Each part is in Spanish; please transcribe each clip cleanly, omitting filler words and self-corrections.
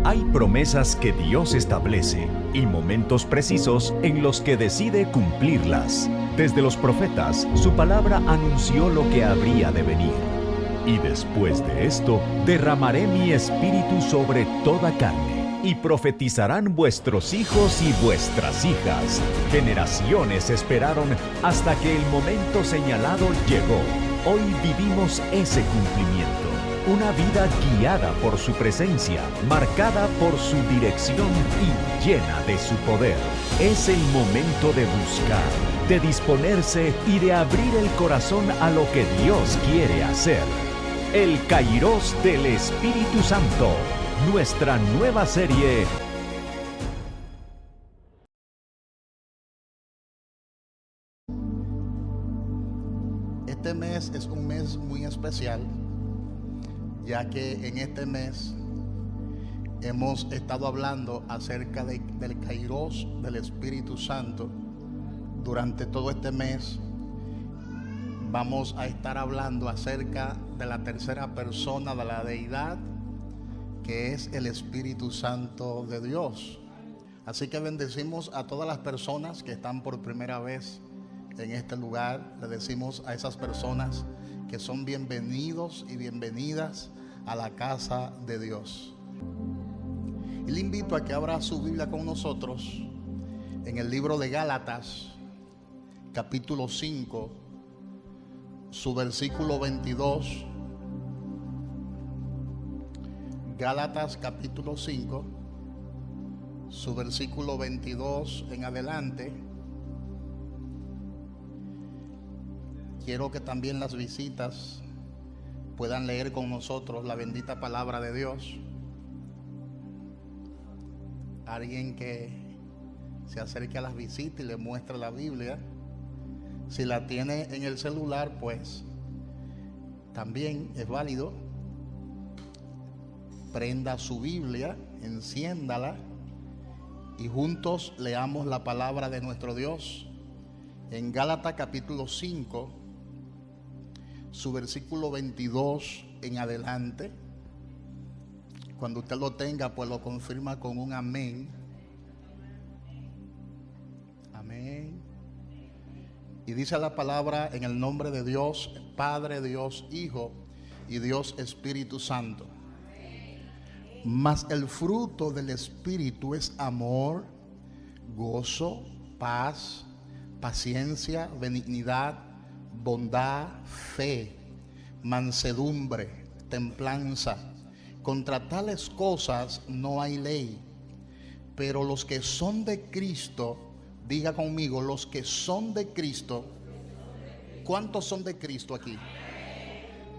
Hay promesas que Dios establece y momentos precisos en los que decide cumplirlas. Desde los profetas, su palabra anunció lo que habría de venir. Y después de esto, derramaré mi espíritu sobre toda carne, y profetizarán vuestros hijos y vuestras hijas. Generaciones esperaron hasta que el momento señalado llegó. Hoy vivimos ese cumplimiento. Una vida guiada por su presencia, marcada por su dirección y llena de su poder. Es el momento de buscar, de disponerse y de abrir el corazón a lo que Dios quiere hacer. El Kairos del Espíritu Santo, nuestra nueva serie. Este mes es un mes muy especial, ya que en este mes hemos estado hablando acerca del Kairos del Espíritu Santo. Durante todo este mes vamos a estar hablando acerca de la tercera persona de la deidad, que es el Espíritu Santo de Dios. Así que bendecimos a todas las personas que están por primera vez en este lugar. Le decimos a esas personas que son bienvenidos y bienvenidas a la casa de Dios. Y le invito a que abra su Biblia con nosotros en el libro de Gálatas, capítulo 5, su versículo 22. Gálatas capítulo 5, su versículo 22 en adelante. Quiero que también las visitas puedan leer con nosotros la bendita palabra de Dios. Alguien que se acerque a las visitas y le muestre la Biblia. Si la tiene en el celular, pues también es válido. Prenda su Biblia, enciéndala y juntos leamos la palabra de nuestro Dios. En Gálatas capítulo 5, su versículo 22 en adelante. Cuando usted lo tenga, pues lo confirma con un amén. Amén. Y dice la palabra en el nombre de Dios Padre, Dios Hijo y Dios Espíritu Santo. Mas el fruto del Espíritu es amor, gozo, paz, paciencia, benignidad, bondad, fe, mansedumbre, templanza. Contra tales cosas no hay ley. Pero los que son de Cristo, diga conmigo, los que son de Cristo. ¿Cuántos son de Cristo aquí?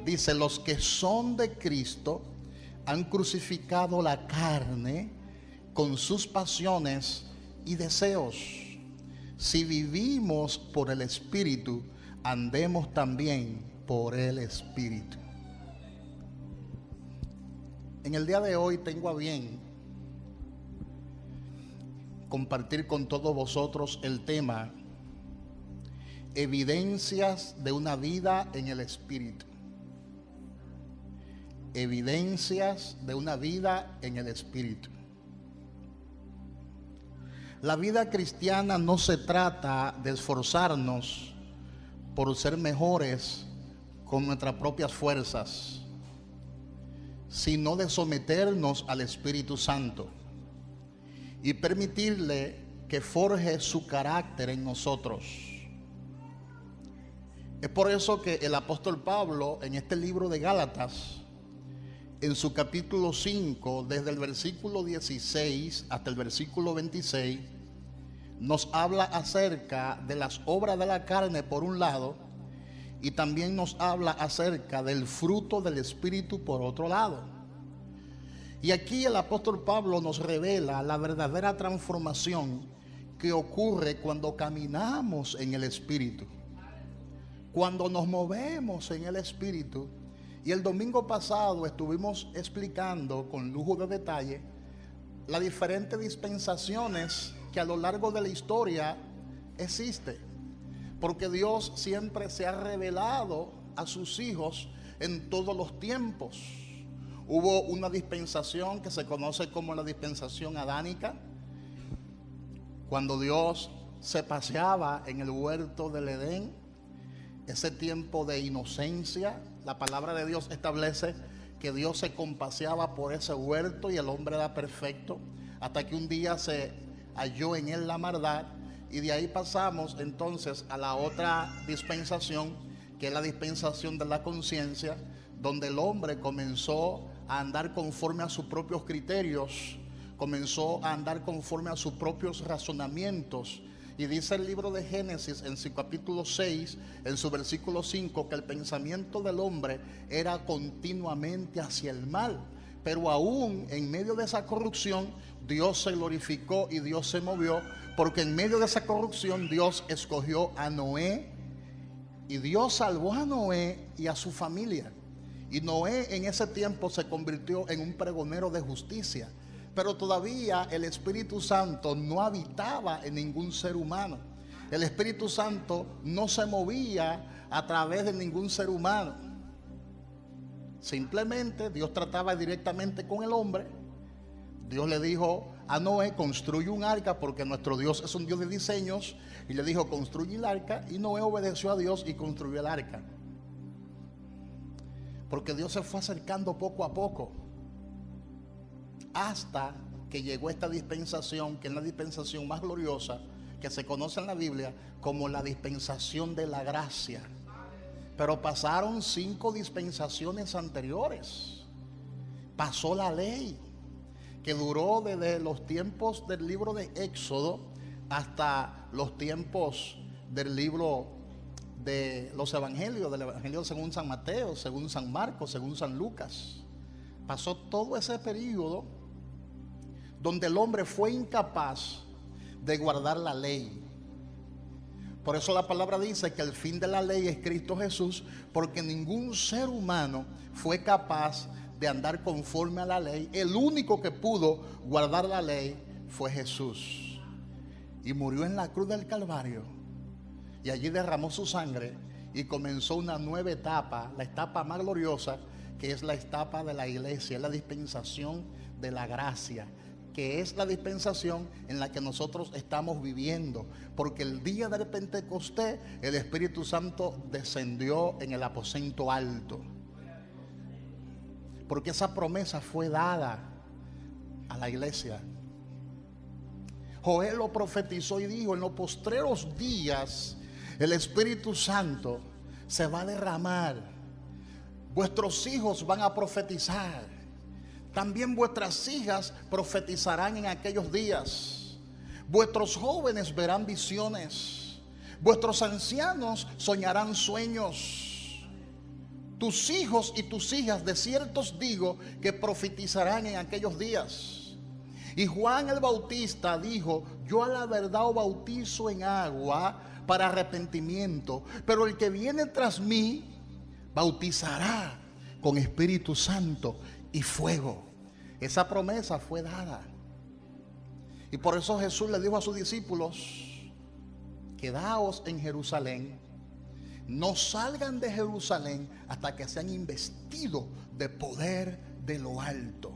Dice, los que son de Cristo han crucificado la carne con sus pasiones y deseos. Si vivimos por el Espíritu, andemos también por el Espíritu. En el día de hoy tengo a bien compartir con todos vosotros el tema evidencias de una vida en el Espíritu. Evidencias de una vida en el Espíritu. La vida cristiana no se trata de esforzarnos por ser mejores con nuestras propias fuerzas, sino de someternos al Espíritu Santo y permitirle que forje su carácter en nosotros. Es por eso que el apóstol Pablo en este libro de Gálatas, en su capítulo 5, desde el versículo 16 hasta el versículo 26, nos habla acerca de las obras de la carne por un lado, y también nos habla acerca del fruto del Espíritu por otro lado. Y aquí el apóstol Pablo nos revela la verdadera transformación que ocurre cuando caminamos en el Espíritu, cuando nos movemos en el Espíritu. Y el domingo pasado estuvimos explicando con lujo de detalle las diferentes dispensaciones que a lo largo de la historia existen, porque Dios siempre se ha revelado a sus hijos en todos los tiempos. hubo una dispensación que se conoce como la dispensación adánica, cuando Dios se paseaba en el huerto del Edén, ese tiempo de inocencia. La palabra de Dios establece que Dios se compaseaba por ese huerto y el hombre era perfecto, hasta que un día se halló en él la maldad, y de ahí pasamos entonces a la otra dispensación, que es la dispensación de la conciencia, donde el hombre comenzó a andar conforme a sus propios criterios, comenzó a andar conforme a sus propios razonamientos. Y dice el libro de Génesis en su capítulo 6, en su versículo 5, que el pensamiento del hombre era continuamente hacia el mal. Pero aún en medio de esa corrupción, Dios se glorificó y Dios se movió, porque en medio de esa corrupción Dios escogió a Noé, y Dios salvó a Noé y a su familia. Y Noé en ese tiempo se convirtió en un pregonero de justicia. Pero todavía el Espíritu Santo no habitaba en ningún ser humano. El Espíritu Santo no se movía a través de ningún ser humano. Simplemente Dios trataba directamente con el hombre. Dios le dijo a Noé: construye un arca, porque nuestro Dios es un Dios de diseños. Y le dijo: construye el arca. Y Noé obedeció a Dios y construyó el arca. Porque Dios se fue acercando poco a poco, hasta que llegó esta dispensación, que es la dispensación más gloriosa que se conoce en la Biblia como la dispensación de la gracia. Pero pasaron 5 dispensaciones anteriores. Pasó la ley, que duró desde los tiempos del libro de Éxodo hasta los tiempos del libro de los evangelios, del evangelio según San Mateo, según San Marcos, según San Lucas. Pasó todo ese periodo donde el hombre fue incapaz de guardar la ley. Por eso la palabra dice que el fin de la ley es Cristo Jesús, porque ningún ser humano fue capaz de andar conforme a la ley. El único que pudo guardar la ley fue Jesús, y murió en la cruz del Calvario, y allí derramó su sangre, y comenzó una nueva etapa, la etapa más gloriosa, que es la etapa de la iglesia, es la dispensación de la gracia, que es la dispensación en la que nosotros estamos viviendo, porque el día del Pentecostés el Espíritu Santo descendió en el aposento alto, porque esa promesa fue dada a la iglesia. Joel lo profetizó y dijo: en los postreros días el Espíritu Santo se va a derramar, vuestros hijos van a profetizar, también vuestras hijas profetizarán en aquellos días, vuestros jóvenes verán visiones, vuestros ancianos soñarán sueños, tus hijos y tus hijas de cierto os digo que profetizarán en aquellos días. Y Juan el Bautista dijo: yo a la verdad os bautizo en agua para arrepentimiento, pero el que viene tras mí bautizará con Espíritu Santo y fuego. Esa promesa fue dada, y por eso Jesús le dijo a sus discípulos: quedaos en Jerusalén, no salgan de Jerusalén hasta que sean investidos de poder de lo alto.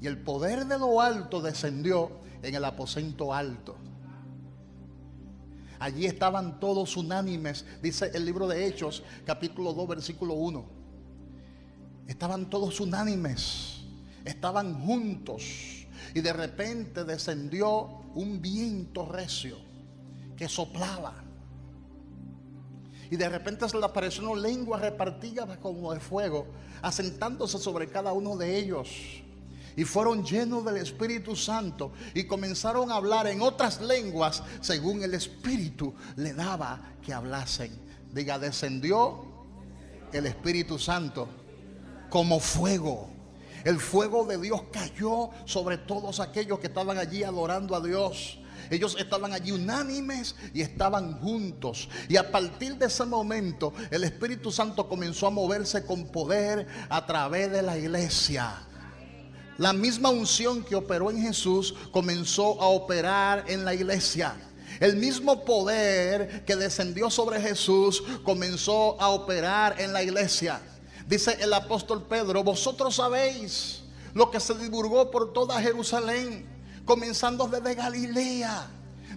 Y el poder de lo alto descendió en el aposento alto. Allí estaban todos unánimes, dice el libro de Hechos, capítulo 2, versículo 1. Estaban todos unánimes, estaban juntos, y de repente descendió un viento recio que soplaba, y de repente se le apareció una lengua repartida como de fuego, asentándose sobre cada uno de ellos. Y fueron llenos del Espíritu Santo y comenzaron a hablar en otras lenguas según el Espíritu le daba que hablasen. Diga: descendió el Espíritu Santo como fuego. El fuego de Dios cayó sobre todos aquellos que estaban allí adorando a Dios. Ellos estaban allí unánimes y estaban juntos. Y a partir de ese momento el Espíritu Santo comenzó a moverse con poder a través de la iglesia. La misma unción que operó en Jesús comenzó a operar en la iglesia. El mismo poder que descendió sobre Jesús comenzó a operar en la iglesia. Dice el apóstol Pedro: vosotros sabéis lo que se divulgó por toda Jerusalén, comenzando desde Galilea,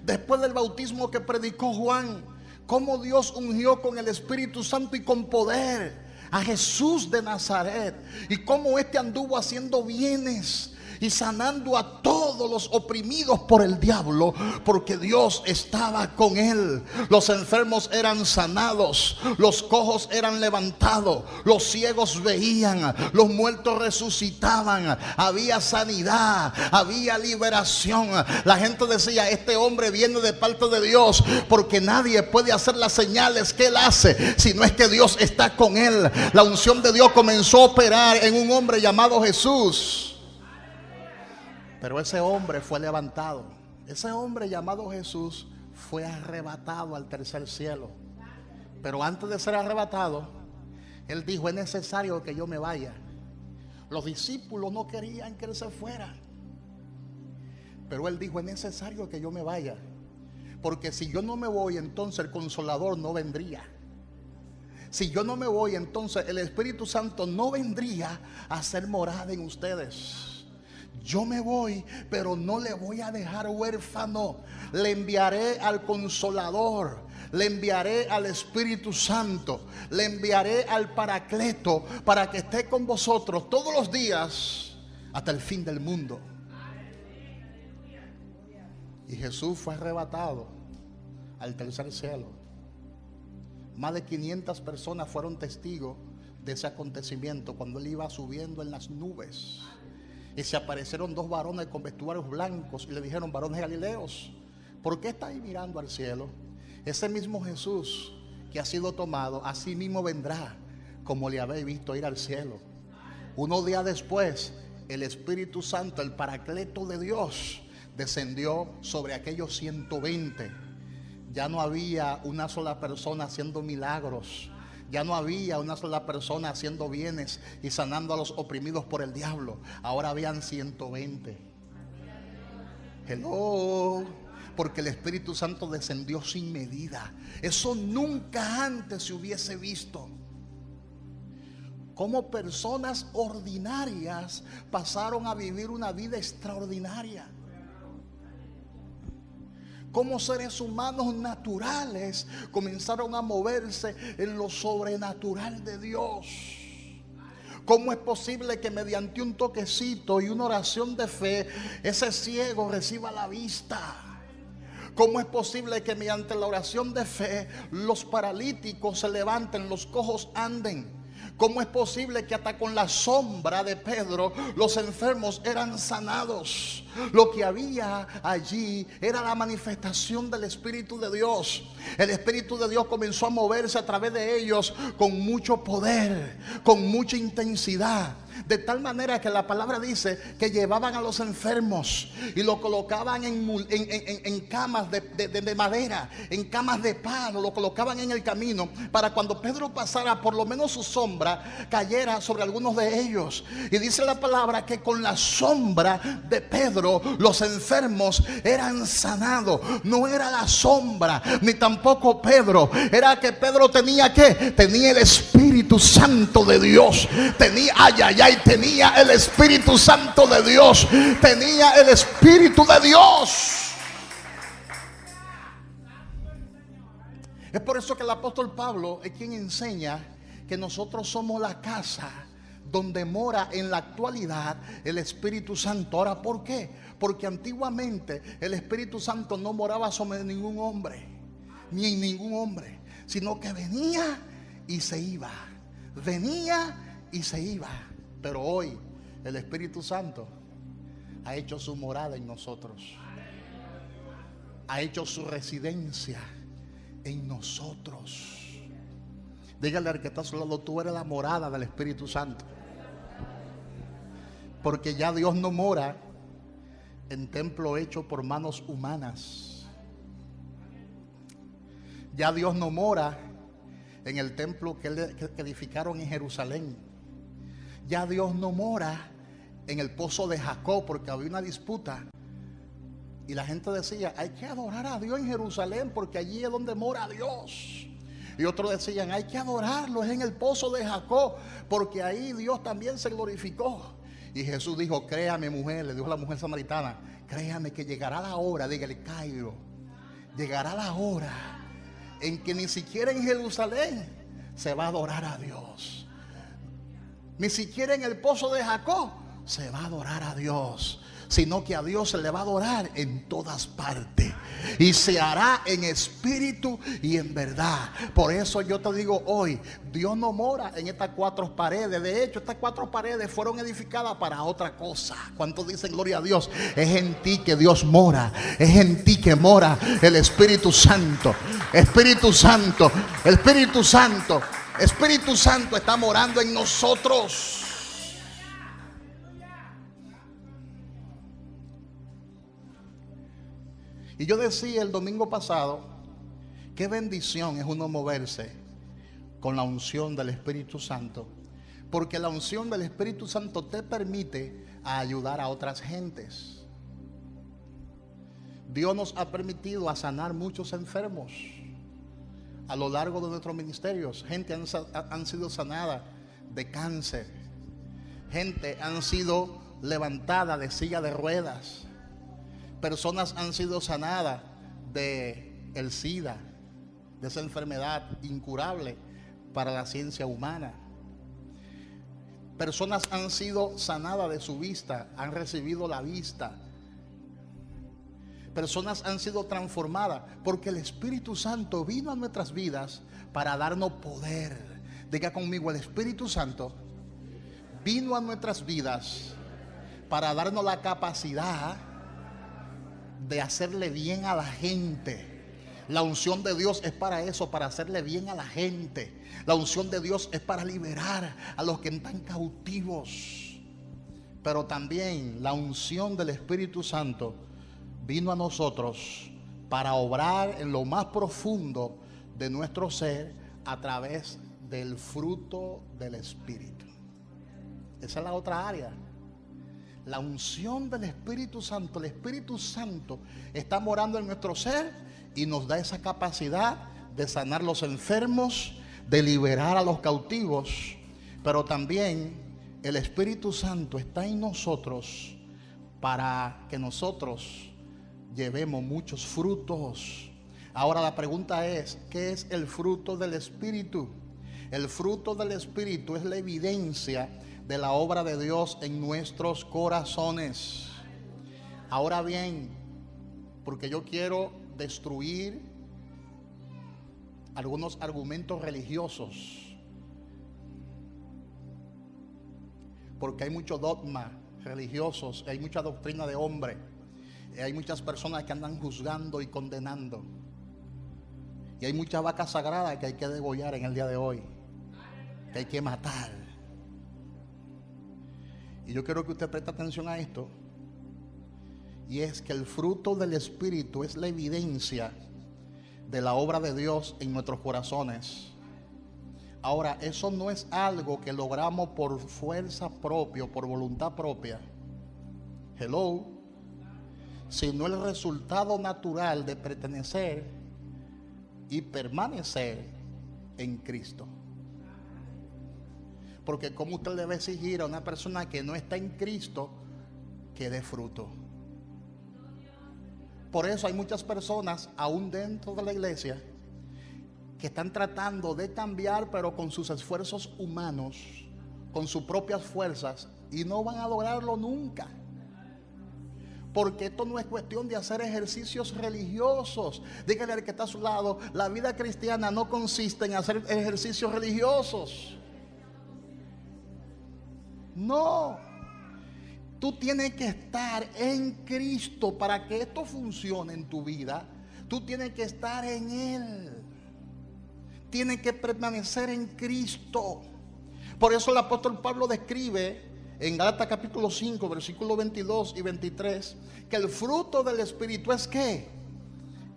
después del bautismo que predicó Juan, cómo Dios ungió con el Espíritu Santo y con poder a Jesús de Nazaret, y cómo éste anduvo haciendo bienes y sanando a todos los oprimidos por el diablo, porque Dios estaba con él. Los enfermos eran sanados, los cojos eran levantados, los ciegos veían, los muertos resucitaban, había sanidad, había liberación. La gente decía: este hombre viene de parte de Dios, porque nadie puede hacer las señales que él hace si no es que Dios está con él. La unción de Dios comenzó a operar en un hombre llamado Jesús. Pero ese hombre fue levantado. Ese hombre llamado Jesús fue arrebatado al tercer cielo. Pero antes de ser arrebatado, él dijo: es necesario que yo me vaya. Los discípulos no querían que él se fuera, pero él dijo: es necesario que yo me vaya, porque si yo no me voy, entonces el Consolador no vendría. Si yo no me voy, entonces el Espíritu Santo no vendría a hacer morada en ustedes. Yo me voy, pero no le voy a dejar huérfano. Le enviaré al Consolador, le enviaré al Espíritu Santo, le enviaré al Paracleto, para que esté con vosotros todos los días hasta el fin del mundo. Y Jesús fue arrebatado al tercer cielo. Más de 500 personas fueron testigos de ese acontecimiento, cuando él iba subiendo en las nubes. Y se aparecieron dos varones con vestuarios blancos y le dijeron: varones galileos, ¿por qué estáis mirando al cielo? Ese mismo Jesús que ha sido tomado, así mismo vendrá, como le habéis visto ir al cielo. Unos días después, el Espíritu Santo, el Paracleto de Dios, descendió sobre aquellos 120. Ya no había una sola persona haciendo milagros. Ya no había una sola persona haciendo bienes y sanando a los oprimidos por el diablo. Ahora habían 120. Hello. Porque el Espíritu Santo descendió sin medida. Eso nunca antes se hubiese visto. Cómo personas ordinarias pasaron a vivir una vida extraordinaria. Cómo seres humanos naturales comenzaron a moverse en lo sobrenatural de Dios. ¿Cómo es posible que mediante un toquecito y una oración de fe ese ciego reciba la vista? ¿Cómo es posible que mediante la oración de fe los paralíticos se levanten, los cojos anden? ¿Cómo es posible que hasta con la sombra de Pedro los enfermos eran sanados? Lo que había allí era la manifestación del Espíritu de Dios. El Espíritu de Dios comenzó a moverse a través de ellos con mucho poder, con mucha intensidad. De tal manera que la palabra dice que llevaban a los enfermos y lo colocaban en camas de madera, en camas de palo, lo colocaban en el camino, para cuando Pedro pasara, por lo menos su sombra cayera sobre algunos de ellos. Y dice la palabra que con la sombra de Pedro los enfermos eran sanados. No era la sombra ni tampoco Pedro, era que Pedro tenía el Espíritu Santo de Dios. Tenía el Espíritu Santo de Dios. Tenía el Espíritu de Dios. Es por eso que el apóstol Pablo es quien enseña que nosotros somos la casa donde mora en la actualidad el Espíritu Santo. Ahora, ¿por qué? Porque antiguamente el Espíritu Santo no moraba sobre ningún hombre, ni en ningún hombre, sino que venía y se iba. Venía y se iba. Pero hoy el Espíritu Santo ha hecho su morada en nosotros. Ha hecho su residencia en nosotros. Dígale al que está a su lado: tú eres la morada del Espíritu Santo. Porque ya Dios no mora en templo hecho por manos humanas. Ya Dios no mora en el templo que edificaron en Jerusalén. Ya Dios no mora en el pozo de Jacob, porque había una disputa y la gente decía: hay que adorar a Dios en Jerusalén porque allí es donde mora Dios. Y otros decían, hay que adorarlo, es en el pozo de Jacob, porque ahí Dios también se glorificó. Y Jesús dijo, créame mujer, le dijo a la mujer samaritana, créame que llegará la hora, dígale Cairo, llegará la hora en que ni siquiera en Jerusalén se va a adorar a Dios. Ni siquiera en el pozo de Jacob se va a adorar a Dios, sino que a Dios se le va a adorar en todas partes, y se hará en espíritu y en verdad. Por eso yo te digo hoy, Dios no mora en estas cuatro paredes. De hecho, estas cuatro paredes fueron edificadas para otra cosa. ¿Cuántos dicen gloria a Dios? Es en ti que Dios mora, es en ti que mora el Espíritu Santo. Espíritu Santo, Espíritu Santo, Espíritu Santo está morando en nosotros. Y yo decía el domingo pasado, qué bendición es uno moverse con la unción del Espíritu Santo, porque la unción del Espíritu Santo te permite ayudar a otras gentes. Dios nos ha permitido a sanar muchos enfermos a lo largo de nuestros ministerios. Gente han sido sanada de cáncer, gente han sido levantada de silla de ruedas. Personas han sido sanadas de el SIDA, de esa enfermedad incurable para la ciencia humana. Personas han sido sanadas de su vista, han recibido la vista. Personas han sido transformadas porque el Espíritu Santo vino a nuestras vidas para darnos poder. Diga conmigo, el Espíritu Santo vino a nuestras vidas para darnos la capacidad de hacerle bien a la gente. La unción de Dios es para eso, para hacerle bien a la gente. La unción de Dios es para liberar a los que están cautivos. Pero también la unción del Espíritu Santo vino a nosotros para obrar en lo más profundo de nuestro ser a través del fruto del Espíritu. Esa es la otra área. La unción del Espíritu Santo. El Espíritu Santo está morando en nuestro ser y nos da esa capacidad de sanar los enfermos, de liberar a los cautivos. Pero también el Espíritu Santo está en nosotros para que nosotros llevemos muchos frutos. Ahora la pregunta es, ¿qué es el fruto del Espíritu? El fruto del Espíritu es la evidencia de la obra de Dios en nuestros corazones. Ahora bien, porque yo quiero destruir algunos argumentos religiosos, porque hay mucho dogma religiosos, hay mucha doctrina de hombre, hay muchas personas que andan juzgando y condenando, y hay muchas vacas sagradas que hay que degollar en el día de hoy, que hay que matar. Y yo quiero que usted preste atención a esto, y es que el fruto del Espíritu es la evidencia de la obra de Dios en nuestros corazones. Ahora, eso no es algo que logramos por fuerza propia, por voluntad propia. Hello. Sino el resultado natural de pertenecer y permanecer en Cristo. Porque ¿cómo usted le va a exigir a una persona que no está en Cristo que dé fruto? Por eso hay muchas personas, aún dentro de la iglesia, que están tratando de cambiar, pero con sus esfuerzos humanos, con sus propias fuerzas, y no van a lograrlo nunca. Porque esto no es cuestión de hacer ejercicios religiosos. Dígale al que está a su lado, la vida cristiana no consiste en hacer ejercicios religiosos. No, tú tienes que estar en Cristo para que esto funcione en tu vida. Tú tienes que estar en Él. Tienes que permanecer en Cristo. Por eso el apóstol Pablo describe en Gálatas capítulo 5, versículos 22 y 23, que el fruto del Espíritu es ¿qué?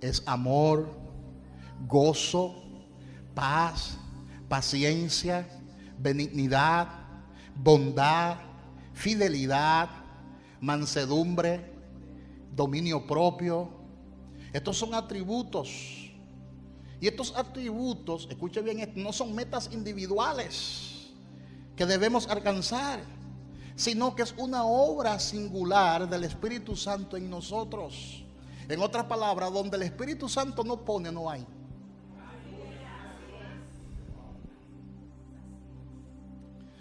Es amor, gozo, paz, paciencia, benignidad, bondad, fidelidad, mansedumbre, dominio propio. Estos son atributos Y estos atributos, escuche bien esto, no son metas individuales que debemos alcanzar, sino que es una obra singular del Espíritu Santo en nosotros. En otras palabras, donde el Espíritu Santo no pone, no hay.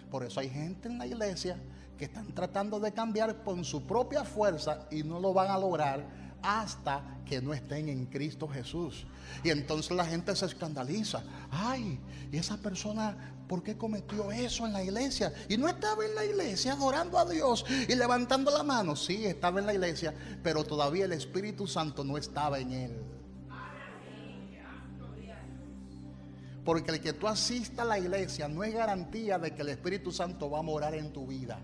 Por eso hay gente en la iglesia que están tratando de cambiar por su propia fuerza y no lo van a lograr hasta que no estén en Cristo Jesús. Y entonces la gente se escandaliza. Ay, ¿y esa persona por qué cometió eso en la iglesia? Y no estaba en la iglesia adorando a Dios y levantando la mano. Sí, estaba en la iglesia, pero todavía el Espíritu Santo no estaba en él. Porque el que tú asistas a la iglesia no es garantía de que el Espíritu Santo va a morar en tu vida.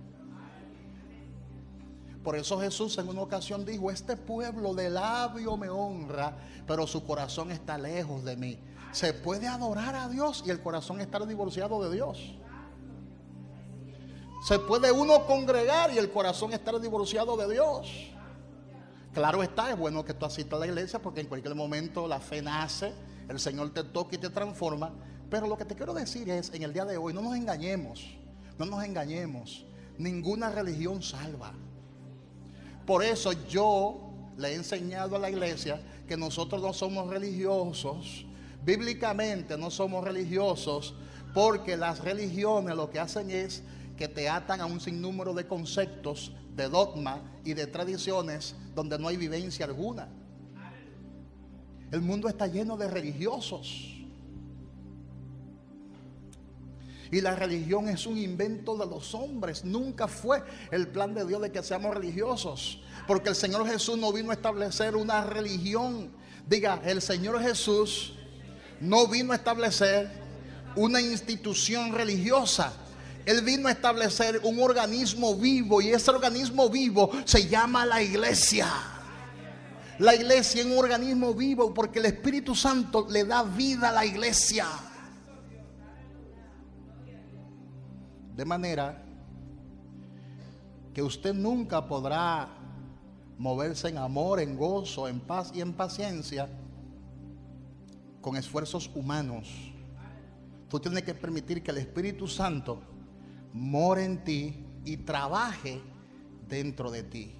Por eso Jesús en una ocasión dijo: este pueblo de labio me honra, pero su corazón está lejos de mí. Se puede adorar a Dios y el corazón estar divorciado de Dios. Se puede uno congregar y el corazón estar divorciado de Dios. Claro está, es bueno que tú asistas a la iglesia porque en cualquier momento la fe nace, el Señor te toca y te transforma. Pero lo que te quiero decir es, en el día de hoy, no nos engañemos. Ninguna religión salva. Por eso yo le he enseñado a la iglesia que nosotros no somos religiosos. Bíblicamente no somos religiosos, porque las religiones lo que hacen es que te atan a un sinnúmero de conceptos, de dogma y de tradiciones donde no hay vivencia alguna. El mundo está lleno de religiosos. Y la religión es un invento de los hombres. Nunca fue el plan de Dios de que seamos religiosos. Porque el Señor Jesús no vino a establecer una religión. Diga, el Señor Jesús no vino a establecer una institución religiosa. Él vino a establecer un organismo vivo. Y ese organismo vivo se llama la iglesia. La iglesia es un organismo vivo porque el Espíritu Santo le da vida a la iglesia. De manera que usted nunca podrá moverse en amor, en gozo, en paz y en paciencia con esfuerzos humanos. Tú tienes que permitir que el Espíritu Santo more en ti y trabaje dentro de ti.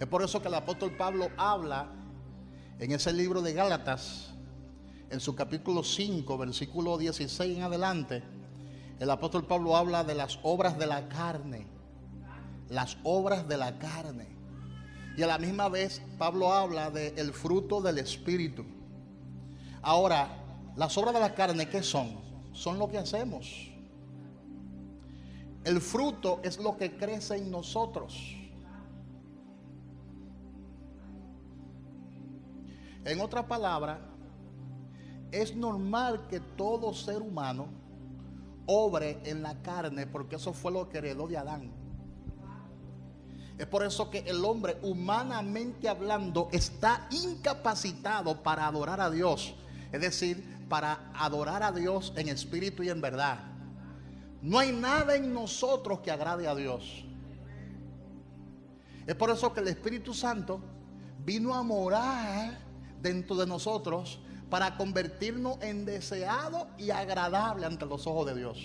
Es por eso que el apóstol Pablo habla en ese libro de Gálatas, en su capítulo 5, versículo 16 en adelante. El apóstol Pablo habla de las obras de la carne. Las obras de la carne. Y a la misma vez Pablo habla del fruto del Espíritu. Ahora, las obras de la carne, ¿qué son? Son lo que hacemos. El fruto es lo que crece en nosotros. En otra palabra, es normal que todo ser humano obre en la carne, porque eso fue lo que heredó de Adán. Es por eso que el hombre, humanamente hablando, está incapacitado para adorar a Dios. Es decir, para adorar a Dios en espíritu y en verdad. No hay nada en nosotros que agrade a Dios. Es por eso que el Espíritu Santo vino a morar dentro de nosotros para convertirnos en deseado y agradable ante los ojos de Dios.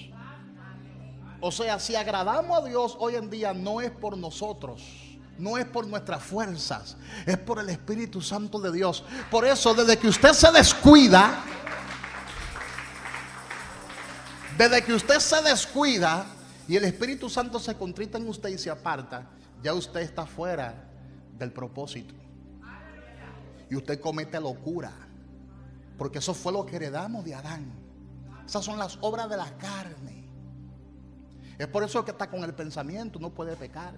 O sea, si agradamos a Dios hoy en día, no es por nosotros, no es por nuestras fuerzas, es por el Espíritu Santo de Dios. Por eso, desde que usted se descuida, y el Espíritu Santo se contrita en usted y se aparta, ya usted está fuera del propósito. Y usted comete locura. Porque eso fue lo que heredamos de Adán. Esas son las obras de la carne. Es por eso que hasta con el pensamiento no puede pecar.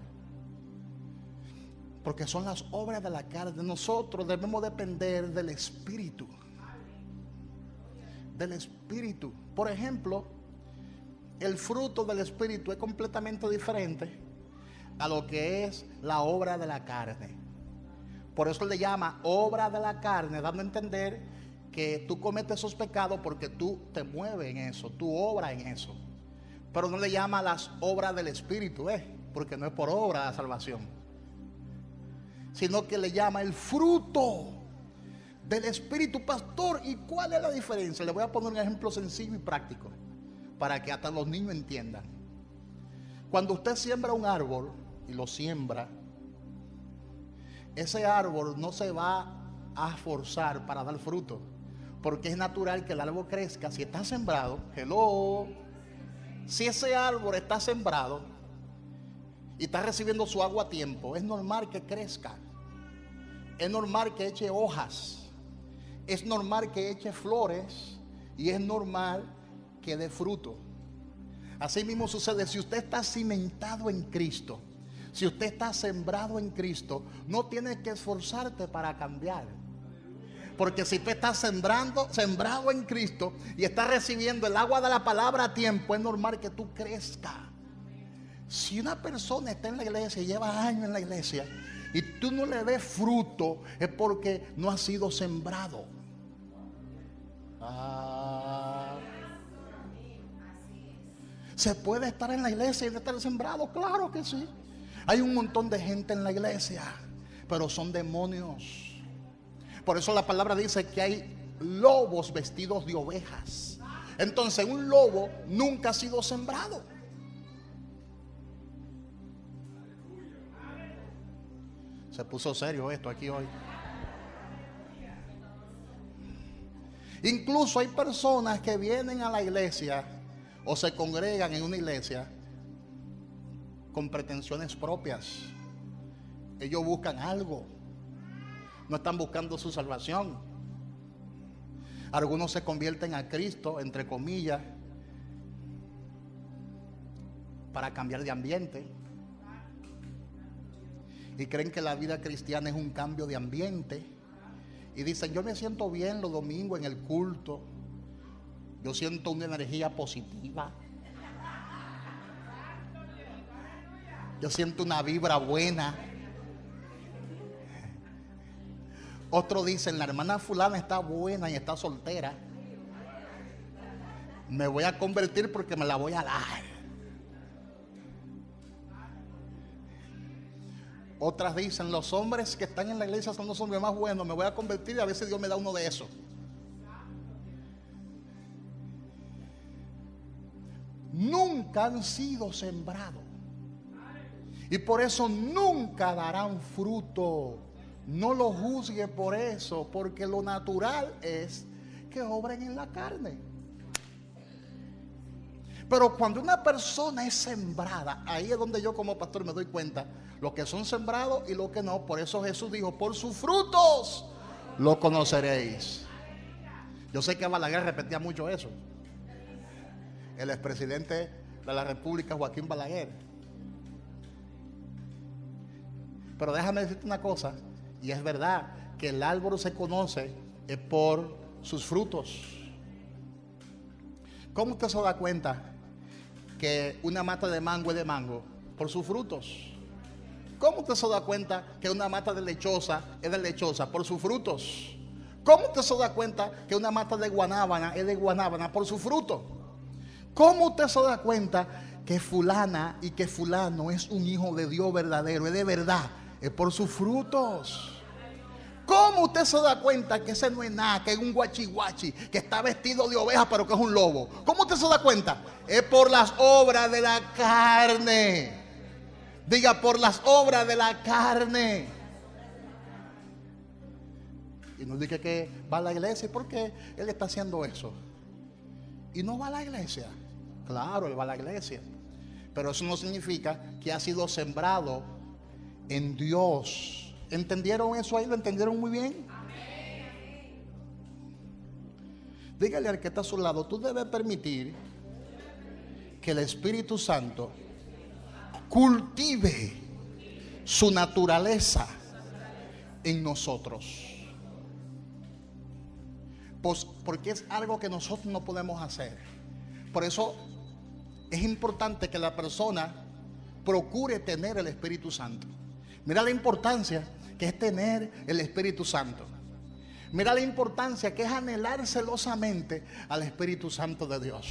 Porque son las obras de la carne. Nosotros debemos depender del Espíritu. Del Espíritu. Por ejemplo, el fruto del Espíritu es completamente diferente a lo que es la obra de la carne. Por eso le llama obra de la carne, dando a entender que tú cometes esos pecados porque tú te mueves en eso, tú obras en eso. Pero no le llama las obras del Espíritu, porque no es por obra la salvación, sino que le llama el fruto del Espíritu, pastor. ¿Y cuál es la diferencia? Le voy a poner un ejemplo sencillo y práctico para que hasta los niños entiendan. Cuando usted siembra un árbol y lo siembra, ese árbol no se va a forzar para dar fruto, porque es natural que el árbol crezca. Si está sembrado, si ese árbol está sembrado y está recibiendo su agua a tiempo, es normal que crezca, es normal que eche hojas, es normal que eche flores y es normal que dé fruto. Así mismo sucede si usted está cimentado en Cristo, si usted está sembrado en Cristo, no tienes que esforzarte para cambiar. Porque si tú estás sembrado en Cristo y estás recibiendo el agua de la palabra a tiempo, es normal que tú crezcas. Si una persona está en la iglesia y lleva años en la iglesia y tú no le ves fruto, es porque no ha sido sembrado. ¿Se puede estar en la iglesia y no estar sembrado? Claro que sí. Hay un montón de gente en la iglesia, pero son demonios. Por eso la palabra dice que hay lobos vestidos de ovejas. Entonces un lobo nunca ha sido sembrado. Se puso serio esto aquí hoy. Incluso hay personas que vienen a la iglesia o se congregan en una iglesia con pretensiones propias. Ellos buscan algo, no están buscando su salvación. Algunos se convierten a Cristo, entre comillas, para cambiar de ambiente, y creen que la vida cristiana es un cambio de ambiente. Y dicen: yo me siento bien los domingos en el culto, yo siento una energía positiva, yo siento una vibra buena. Otros dicen: la hermana fulana está buena y está soltera, me voy a convertir porque me la voy a dar. Otras dicen: los hombres que están en la iglesia son los hombres más buenos, me voy a convertir y a ver si Dios me da uno de esos. Nunca han sido sembrados y por eso nunca darán fruto. No lo juzgue por eso, porque lo natural es que obren en la carne. Pero cuando una persona es sembrada, ahí es donde yo como pastor me doy cuenta los que son sembrados y los que no. Por eso Jesús dijo: por sus frutos lo conoceréis. Yo sé que Balaguer repetía mucho eso, el expresidente de la República, Joaquín Balaguer. Pero déjame decirte una cosa, y es verdad que el árbol se conoce por sus frutos. ¿Cómo usted se da cuenta que una mata de mango es de mango? Por sus frutos. ¿Cómo usted se da cuenta que una mata de lechosa es de lechosa? Por sus frutos. ¿Cómo usted se da cuenta que una mata de guanábana es de guanábana? Por su fruto. ¿Cómo usted se da cuenta que fulana y que fulano es un hijo de Dios verdadero, es de verdad? Es por sus frutos. ¿Cómo usted se da cuenta que ese no es nada, que es un guachihuachi, que está vestido de oveja pero que es un lobo? ¿Cómo usted se da cuenta? Es por las obras de la carne. Diga: por las obras de la carne. Y no diga que va a la iglesia. ¿Por qué él está haciendo eso? Y no va a la iglesia. Claro, él va a la iglesia, pero eso no significa que ha sido sembrado en Dios. ¿Entendieron eso ahí? ¿Lo entendieron muy bien? Dígale al que está a su lado: tú debes permitir que el Espíritu Santo cultive su naturaleza en nosotros. Pues porque es algo que nosotros no podemos hacer. Por eso es importante que la persona procure tener el Espíritu Santo. Mira la importancia que es tener el Espíritu Santo. Mira la importancia que es anhelar celosamente al Espíritu Santo de Dios.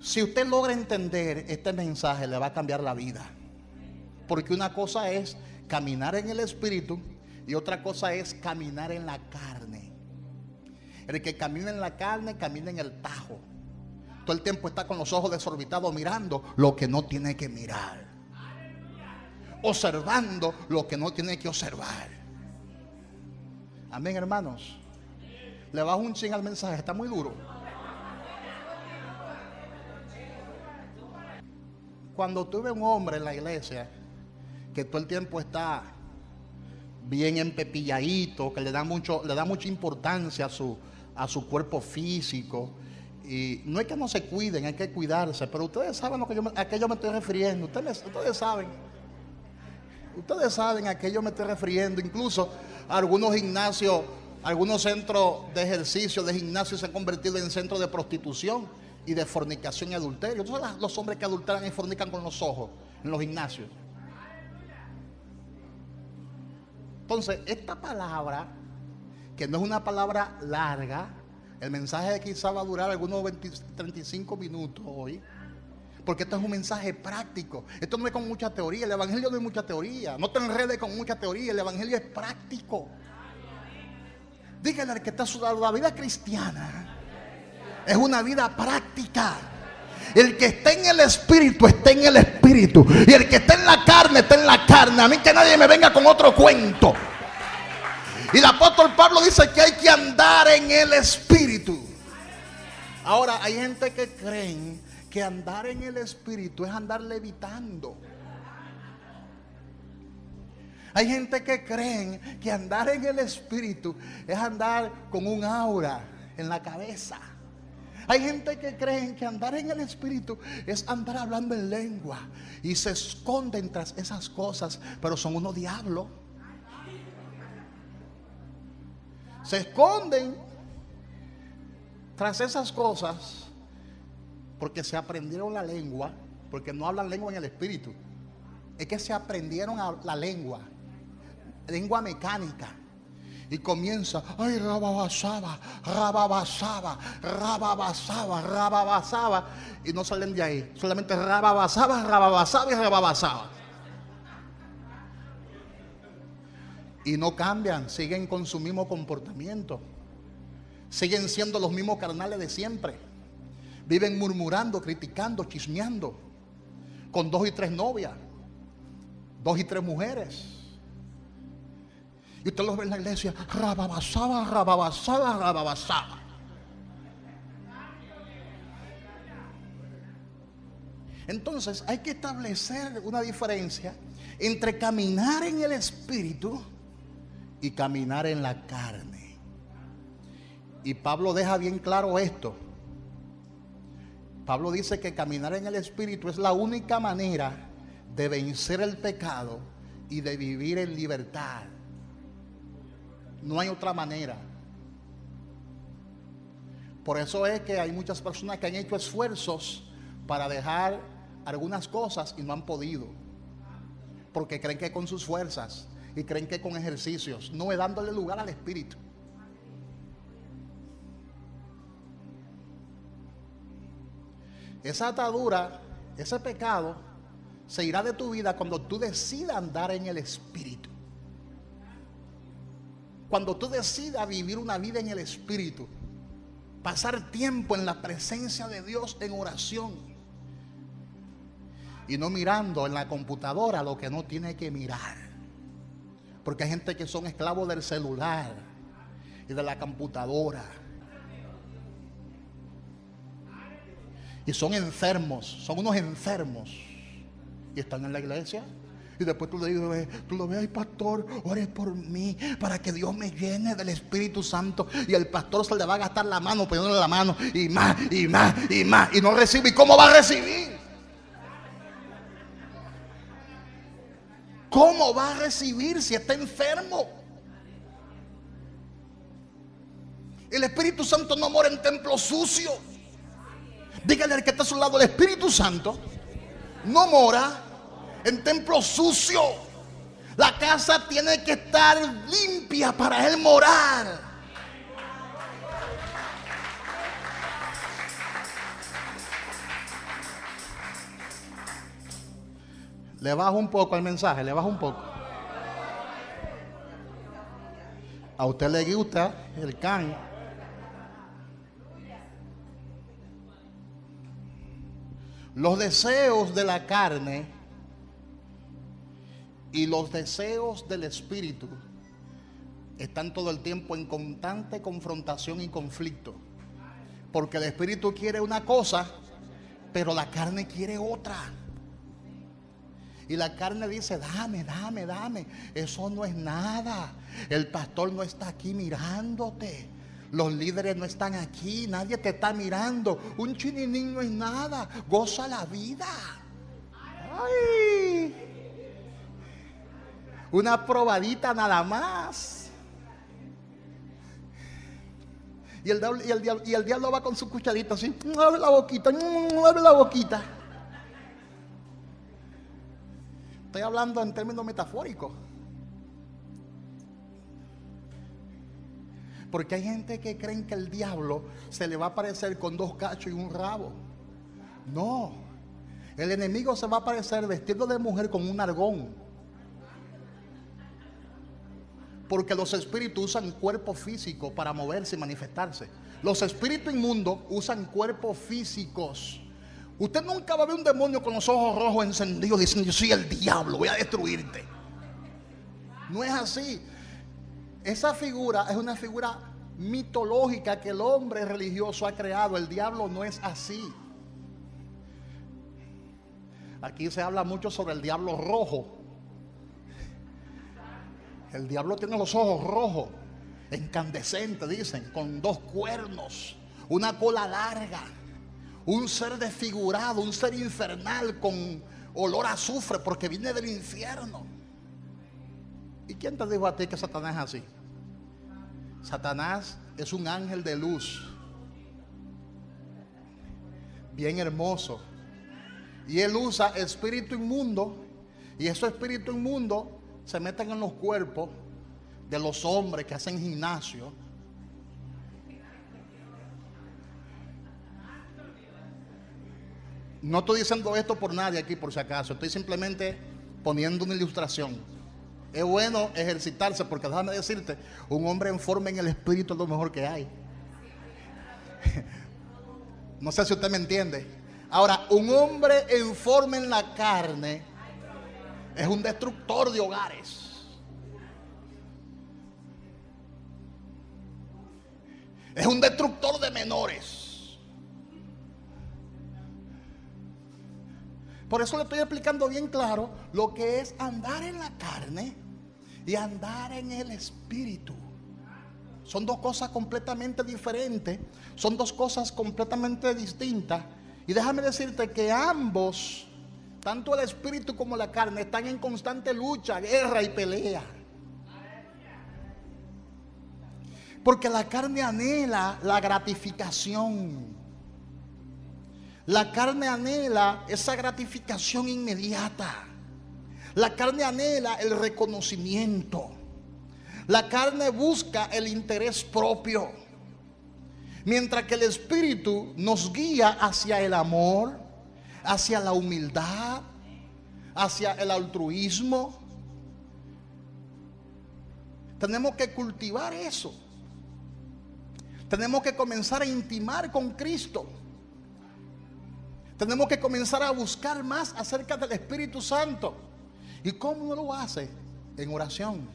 Si usted logra entender este mensaje, le va a cambiar la vida. Porque una cosa es caminar en el Espíritu y otra cosa es caminar en la carne. El que camina en la carne, camina en el tajo. Todo el tiempo está con los ojos desorbitados mirando lo que no tiene que mirar, observando lo que no tiene que observar. Amén, hermanos. Le bajo un chin al mensaje, está muy duro. Cuando tuve un hombre en la iglesia que todo el tiempo está bien empepilladito, que le da mucha importancia a su cuerpo físico, y no es que no se cuiden, hay que cuidarse, pero ustedes saben a qué yo me estoy refiriendo. Ustedes saben a qué yo me estoy refiriendo. Incluso algunos gimnasios, algunos centros de ejercicio, de gimnasio, se han convertido en centros de prostitución y de fornicación y adulterio. Entonces los hombres que adulteran y fornican con los ojos en los gimnasios. Entonces, esta palabra, que no es una palabra larga, el mensaje quizá va a durar algunos 35 minutos hoy, porque esto es un mensaje práctico. Esto no es con mucha teoría. El evangelio no es mucha teoría. No te enredes con mucha teoría. El evangelio es práctico. Dígale al que está a su lado: la vida cristiana es una vida práctica. El que está en el espíritu está en el espíritu, y el que está en la carne está en la carne. A mí que nadie me venga con otro cuento. Y el apóstol Pablo dice que hay que andar en el espíritu. Ahora, hay gente que creen que andar en el espíritu es andar levitando. Hay gente que creen que andar en el espíritu es andar con un aura en la cabeza. Hay gente que creen que andar en el espíritu es andar hablando en lengua, y se esconden tras esas cosas, pero son unos diablos. Se esconden tras esas cosas porque se aprendieron la lengua, porque no hablan lengua en el espíritu. Es que se aprendieron la lengua mecánica. Y comienza: ay, rababasaba, rababasaba, rababasaba, rababasaba. Y no salen de ahí. Solamente rababasaba, rababasaba y rababasaba. Y no cambian, siguen con su mismo comportamiento. Siguen siendo los mismos carnales de siempre. Viven murmurando, criticando, chismeando, con 2 y 3 novias, 2 y 3 mujeres. Y usted los ve en la iglesia: rababasaba, rababasaba, rababasaba. Entonces hay que establecer una diferencia entre caminar en el espíritu y caminar en la carne. Y Pablo deja bien claro esto. Pablo dice que caminar en el espíritu es la única manera de vencer el pecado y de vivir en libertad. No hay otra manera. Por eso es que hay muchas personas que han hecho esfuerzos para dejar algunas cosas y no han podido, porque creen que con sus fuerzas, y creen que con ejercicios. No es dándole lugar al espíritu. Esa atadura, ese pecado, se irá de tu vida cuando tú decidas andar en el espíritu. Cuando tú decidas vivir una vida en el espíritu, pasar tiempo en la presencia de Dios en oración, y no mirando en la computadora lo que no tiene que mirar. Porque hay gente que son esclavos del celular y de la computadora, y son enfermos, son unos enfermos, y están en la iglesia. Y después tú lo ves: ay, pastor, ore por mí para que Dios me llene del Espíritu Santo. Y el pastor se le va a gastar la mano, poniéndole la mano, y más, y más, y más, y no recibe. ¿Y cómo va a recibir? ¿Cómo va a recibir si está enfermo? El Espíritu Santo no mora en templos sucios. Dígale al que está a su lado: el Espíritu Santo no mora en templo sucio. La casa tiene que estar limpia para Él morar. Le bajo un poco al mensaje, le bajo un poco. A usted le gusta el can. Los deseos de la carne y los deseos del espíritu están todo el tiempo en constante confrontación y conflicto. Porque el espíritu quiere una cosa, pero la carne quiere otra. Y la carne dice, dame, dame, dame. Eso no es nada. El pastor no está aquí mirándote. Los líderes no están aquí. Nadie te está mirando. Un chininín no es nada. Goza la vida. Ay. Una probadita nada más. Y el diablo va con su cucharita así. Abre la boquita. Abre la boquita. Estoy hablando en términos metafóricos. Porque hay gente que creen que el diablo se le va a aparecer con 2 cachos y un rabo. No. El enemigo se va a aparecer vestido de mujer con un argón. Porque los espíritus usan cuerpo físico para moverse y manifestarse. Los espíritus inmundos usan cuerpos físicos. Usted nunca va a ver un demonio con los ojos rojos encendidos diciendo, yo soy el diablo, voy a destruirte. No es así. Esa figura es una figura mitológica que el hombre religioso ha creado. El diablo no es así. Aquí se habla mucho sobre el diablo rojo. El diablo tiene los ojos rojos, incandescentes, dicen, con 2 cuernos, una cola larga. Un ser desfigurado, un ser infernal con olor a azufre porque viene del infierno. ¿Y quién te dijo a ti que Satanás es así? Satanás es un ángel de luz, bien hermoso. Y él usa espíritu inmundo. Y esos espíritus inmundos se meten en los cuerpos de los hombres que hacen gimnasio. No estoy diciendo esto por nadie aquí, por si acaso. Estoy simplemente poniendo una ilustración. Es bueno ejercitarse porque déjame decirte, un hombre en forma en el espíritu es lo mejor que hay. No sé si usted me entiende. Ahora, un hombre en forma en la carne es un destructor de hogares. Es un destructor de menores. Por eso le estoy explicando bien claro lo que es andar en la carne y andar en el espíritu. Son 2 cosas completamente diferentes. Son 2 cosas completamente distintas. Y déjame decirte que ambos, tanto el espíritu como la carne, están en constante lucha, guerra y pelea. Porque la carne anhela la gratificación. La carne anhela esa gratificación inmediata. La carne anhela el reconocimiento. La carne busca el interés propio. Mientras que el espíritu nos guía hacia el amor, hacia la humildad, hacia el altruismo. Tenemos que cultivar eso. Tenemos que comenzar a intimar con Cristo. Tenemos que comenzar a buscar más acerca del Espíritu Santo. ¿Y cómo uno lo hace? En oración,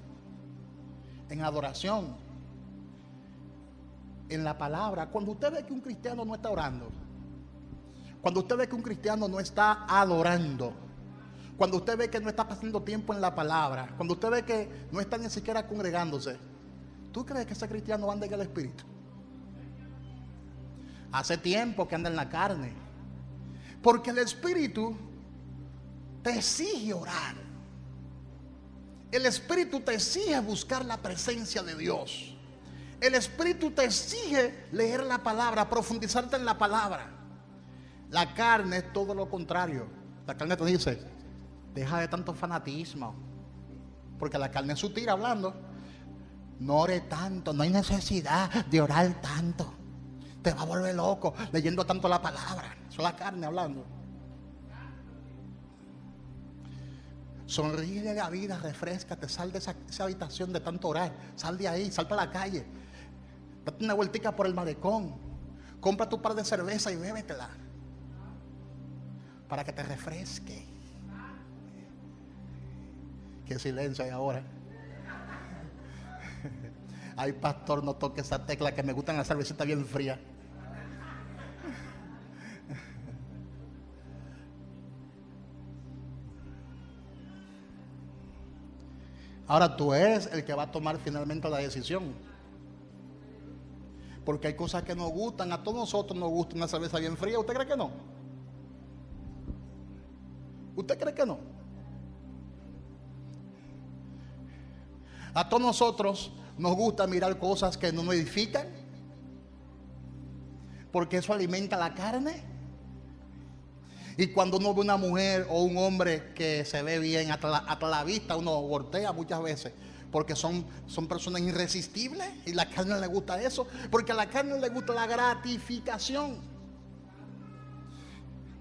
en adoración, en la palabra. Cuando usted ve que un cristiano no está orando, cuando usted ve que un cristiano no está adorando, cuando usted ve que no está pasando tiempo en la palabra, cuando usted ve que no está ni siquiera congregándose, ¿tú crees que ese cristiano anda en el Espíritu? Hace tiempo que anda en la carne. Porque el Espíritu te exige orar. El Espíritu te exige buscar la presencia de Dios. El Espíritu te exige leer la palabra, profundizarte en la palabra. La carne es todo lo contrario. La carne te dice, deja de tanto fanatismo. Porque la carne es sutil hablando. No ore tanto, no hay necesidad de orar tanto. Te va a volver loco leyendo tanto la palabra. Eso es la carne hablando. Sonríe de la vida, refréscate, sal de esa habitación de tanto orar. Sal de ahí, sal para la calle. Date una vueltica por el malecón. Compra tu par de cerveza y bébetela para que te refresque. Qué silencio hay ahora. Ay, pastor, no toque esa tecla, que me gustan las cervecitas bien frías. Ahora tú eres el que va a tomar finalmente la decisión. Porque hay cosas que nos gustan. A todos nosotros nos gusta una cerveza bien fría. ¿Usted cree que no? ¿Usted cree que no? A todos nosotros nos gusta mirar cosas que no nos edifican, porque eso alimenta la carne. Y cuando uno ve una mujer o un hombre que se ve bien, hasta la vista uno voltea muchas veces, porque son personas irresistibles, y la carne le gusta eso, porque a la carne le gusta la gratificación.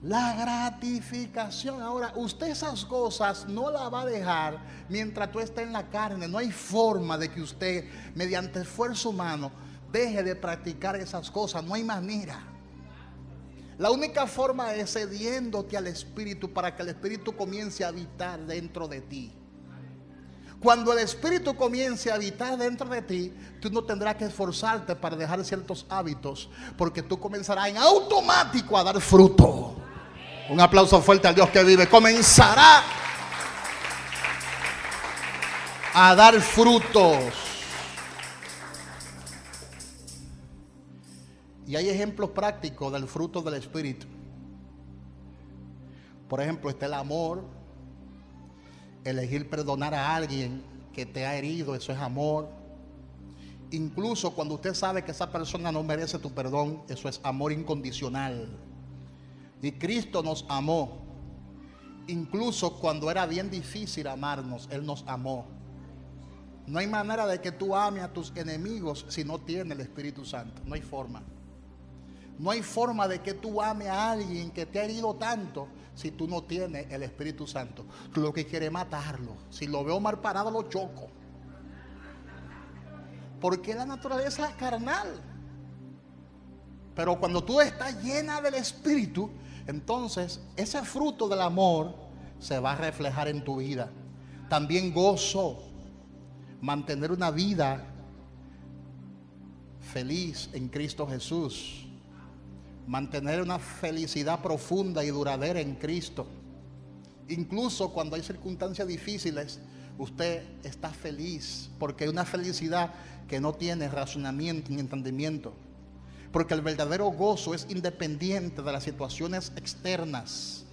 La gratificación. Ahora, usted esas cosas no las va a dejar mientras tú estés en la carne. No hay forma de que usted, mediante esfuerzo humano, deje de practicar esas cosas. No hay manera. La única forma es cediéndote al Espíritu, para que el Espíritu comience a habitar dentro de ti. Cuando el Espíritu comience a habitar dentro de ti, tú no tendrás que esforzarte para dejar ciertos hábitos, porque tú comenzarás en automático a dar fruto. Un aplauso fuerte al Dios que vive. Comenzará a dar frutos. Y hay ejemplos prácticos del fruto del Espíritu. Por ejemplo, está el amor. Elegir perdonar a alguien que te ha herido, eso es amor. Incluso cuando usted sabe que esa persona no merece tu perdón, eso es amor incondicional. Y Cristo nos amó. Incluso cuando era bien difícil amarnos, Él nos amó. No hay manera de que tú ames a tus enemigos si no tienes el Espíritu Santo. No hay forma. No hay forma de que tú ames a alguien que te ha herido tanto si tú no tienes el Espíritu Santo. Tú lo que quieres es matarlo. Si lo veo mal parado, lo choco. Porque la naturaleza es carnal. Pero cuando tú estás llena del Espíritu, entonces ese fruto del amor se va a reflejar en tu vida. También gozo. Mantener una vida feliz en Cristo Jesús. Mantener una felicidad profunda y duradera en Cristo. Incluso cuando hay circunstancias difíciles, usted está feliz, porque hay una felicidad que no tiene razonamiento ni entendimiento. Porque el verdadero gozo es independiente de las situaciones externas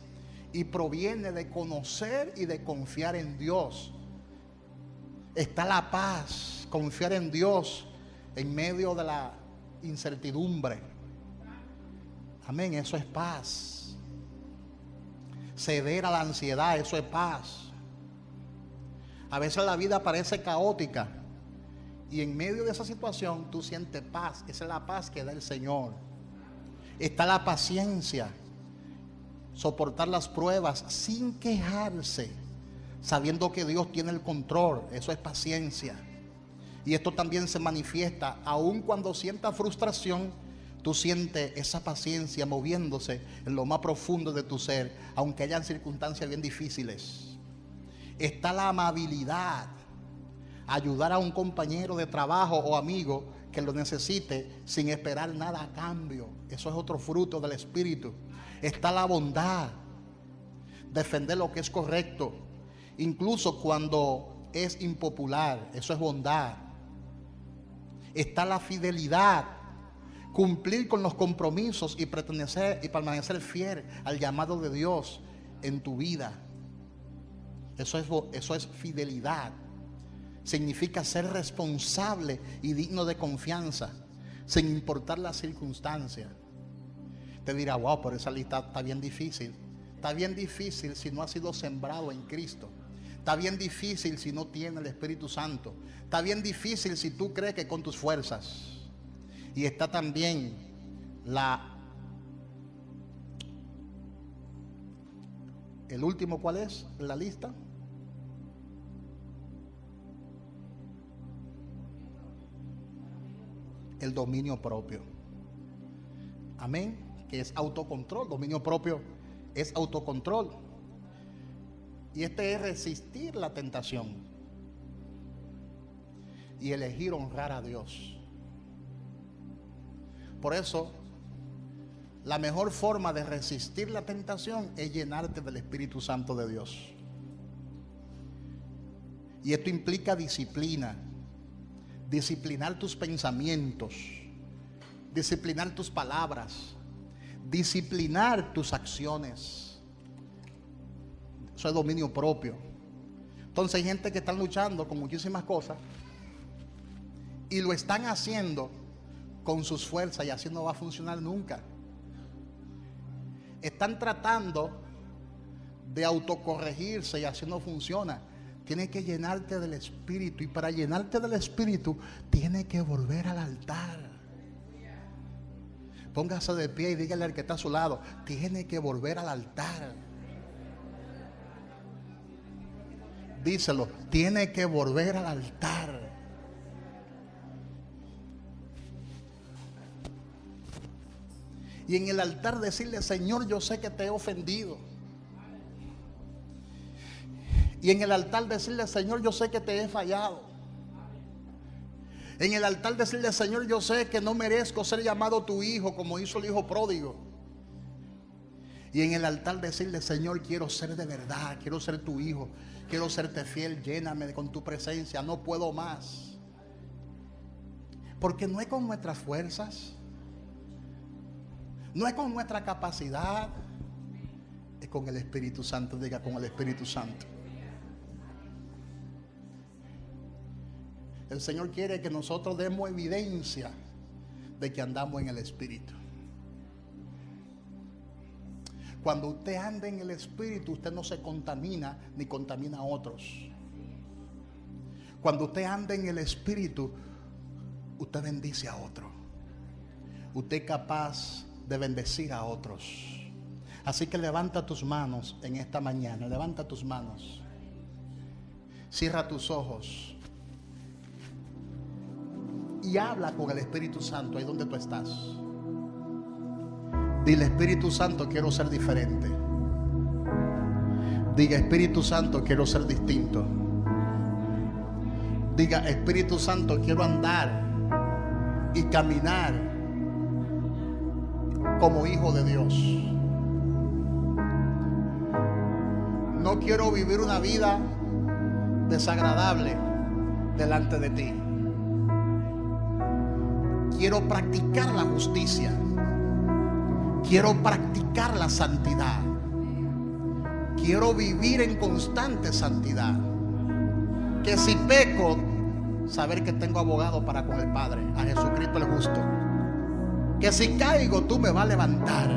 y proviene de conocer y de confiar en Dios. Está la paz, confiar en Dios en medio de la incertidumbre. Amén, eso es paz. Ceder a la ansiedad, eso es paz. A veces la vida parece caótica y en medio de esa situación tú sientes paz. Esa es la paz que da el Señor. Está la paciencia, soportar las pruebas sin quejarse, sabiendo que Dios tiene el control. Eso es paciencia. Y esto también se manifiesta aun cuando sientas frustración. Tú sientes esa paciencia moviéndose en lo más profundo de tu ser, aunque hayan circunstancias bien difíciles. Está la amabilidad, ayudar a un compañero de trabajo o amigo que lo necesite sin esperar nada a cambio. Eso es otro fruto del Espíritu. Está la bondad, defender lo que es correcto, incluso cuando es impopular. Eso es bondad. Está la fidelidad, cumplir con los compromisos y permanecer fiel al llamado de Dios en tu vida. Eso es fidelidad. Significa ser responsable y digno de confianza, sin importar las circunstancias. Te dirá, wow, pero esa lista está bien difícil. Está bien difícil si no has sido sembrado en Cristo. Está bien difícil si no tienes el Espíritu Santo. Está bien difícil si tú crees que con tus fuerzas. Y está también el último, ¿cuál es? La lista. el dominio propio. Amén. Que es autocontrol. Dominio propio es autocontrol. Y este es resistir la tentación y elegir honrar a Dios. Por eso, la mejor forma de resistir la tentación es llenarte del Espíritu Santo de Dios. Y esto implica disciplina. Disciplinar tus pensamientos, disciplinar tus palabras, disciplinar tus acciones. Eso es dominio propio. Entonces hay gente que están luchando con muchísimas cosas y lo están haciendo con sus fuerzas, y así no va a funcionar nunca. Están tratando de autocorregirse y así no funciona. Tienes que llenarte del Espíritu, y para llenarte del Espíritu tienes que volver al altar. Póngase de pie y dígale al que está a su lado: tiene que volver al altar. Díselo: tiene que volver al altar. Y en el altar decirle: Señor, yo sé que te he ofendido. Y en el altar decirle: Señor, yo sé que te he fallado. En el altar decirle: Señor, yo sé que no merezco ser llamado tu hijo como hizo el hijo pródigo. Y en el altar decirle: Señor, quiero ser de verdad, quiero ser tu hijo, quiero serte fiel, lléname con tu presencia, no puedo más. Porque no es con nuestras fuerzas, no es con nuestra capacidad, es con el Espíritu Santo. Diga: con el Espíritu Santo. El Señor quiere que nosotros demos evidencia de que andamos en el Espíritu. Cuando usted anda en el Espíritu, usted no se contamina ni contamina a otros. Cuando usted anda en el Espíritu, usted bendice a otro. Usted es capaz de bendecir a otros. Así que levanta tus manos en esta mañana. Levanta tus manos. Cierra tus ojos y habla con el Espíritu Santo ahí donde tú estás. Dile: Espíritu Santo, quiero ser diferente. Diga: Espíritu Santo, quiero ser distinto. Diga: Espíritu Santo, quiero andar y caminar como hijo de Dios. No quiero vivir una vida desagradable delante de ti. Quiero practicar la justicia. Quiero practicar la santidad. Quiero vivir en constante santidad. Que si peco, saber que tengo abogado para con el Padre, a Jesucristo el justo. Que si caigo, tú me vas a levantar.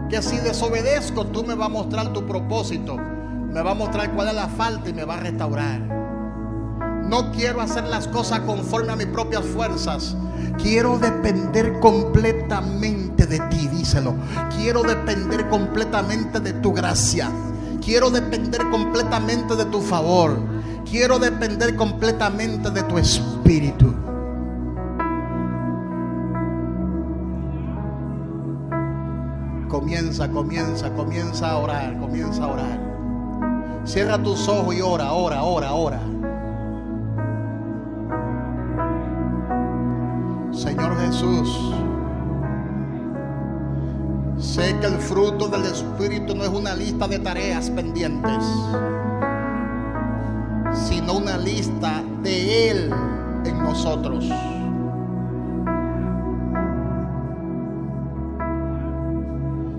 Que si desobedezco, tú me vas a mostrar tu propósito. Me vas a mostrar cuál es la falta y me vas a restaurar. No quiero hacer las cosas conforme a mis propias fuerzas. Quiero depender completamente de ti. Díselo: quiero depender completamente de tu gracia. Quiero depender completamente de tu favor. Quiero depender completamente de tu Espíritu. Comienza a orar. Comienza a orar. Cierra tus ojos y ora. Señor Jesús, sé que el fruto del Espíritu no es una lista de tareas pendientes, sino una lista de Él en nosotros.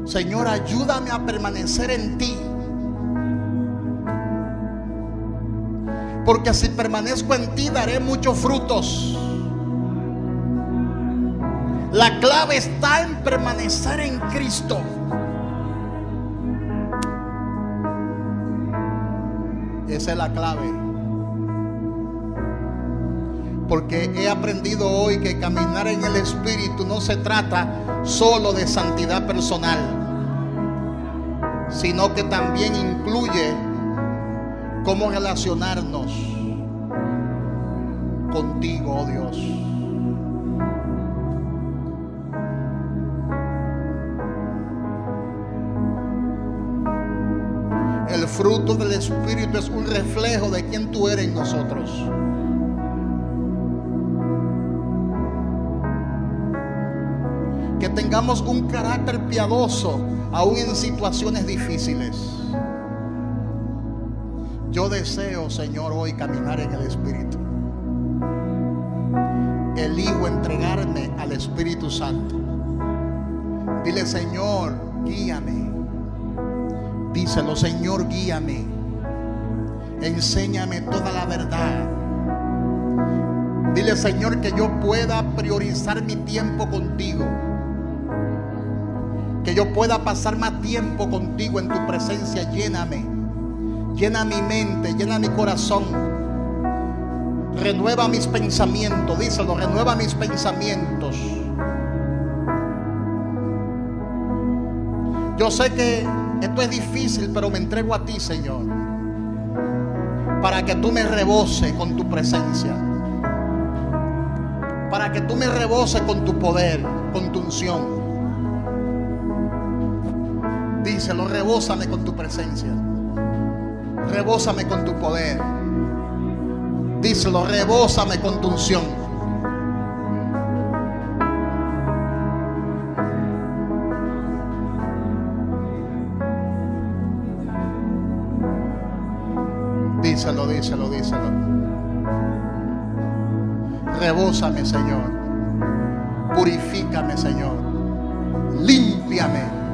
Señor, ayúdame a permanecer en ti, porque si permanezco en ti daré muchos frutos. La clave está en permanecer en Cristo. Esa es la clave. Porque he aprendido hoy que caminar en el Espíritu no se trata solo de santidad personal, sino que también incluye cómo relacionarnos contigo, oh Dios. El fruto del Espíritu es un reflejo de quien tú eres en nosotros. Que tengamos un carácter piadoso aún en situaciones difíciles. Yo deseo, Señor, hoy caminar en el Espíritu. Elijo entregarme al Espíritu Santo. Dile, Señor, guíame. Díselo, Señor, guíame. Enséñame toda la verdad. Dile, Señor, que yo pueda priorizar mi tiempo contigo. Que yo pueda pasar más tiempo contigo en tu presencia. Lléname. Llena mi mente, llena mi corazón. Renueva mis pensamientos. Díselo, renueva mis pensamientos. Yo sé que esto es difícil, pero me entrego a ti, Señor, para que tú me reboses con tu presencia, para que tú me reboses con tu poder, con tu unción. Díselo, rebósame con tu presencia, rebósame con tu poder. Díselo, rebósame con tu unción. Díselo, díselo, díselo. Rebósame, Señor. Purifícame, Señor. Límpiame.